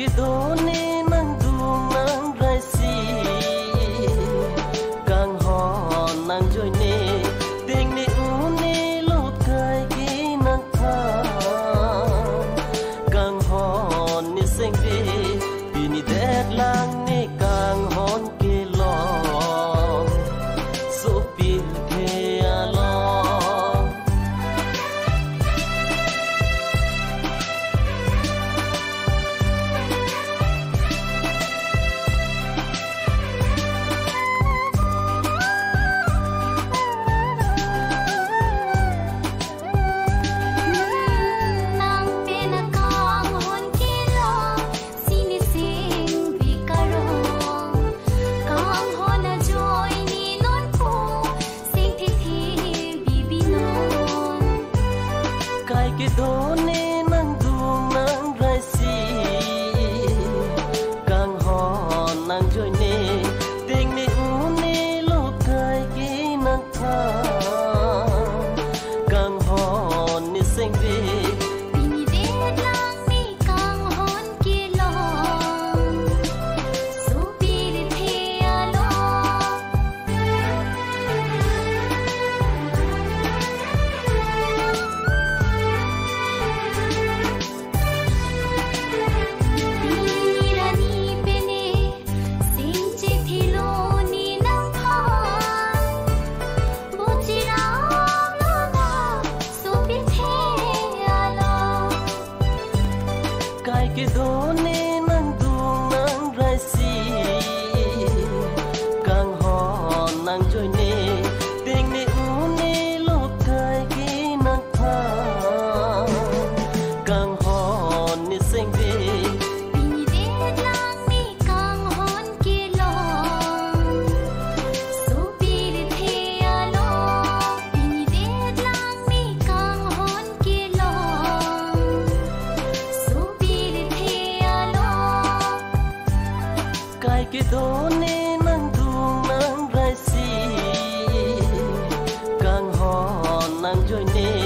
cái đó nên nắng đuông nắng rai xì càng hò nắng trôi nè tình nè u nè lút cay cái nắng tha càng hò nè xanh về vì nè đẹp lang nè càng hòn kê lo số pin thế lo cái đó nên nắng đuông nắng rai xì càng hò nắng trôi nè tình nè u nè lút cay cái nắng tha càng hò nè xanh về vì đẹp lang nè càng hòn kia lo số pi để thề lo cái đó nên nắng đuông nắng rai xì càng hò nắng trôi nè tình nè u nè lút cay cái nắng tha càng hò nè xanh về vì đẹp lang nè càng hòn kia lo số pi để thề lo vì đẹp lang nè càng hòn kia lo số pi để thề lo cái đó nên nắng đuông nắng rai xì càng hò nắng trôi nè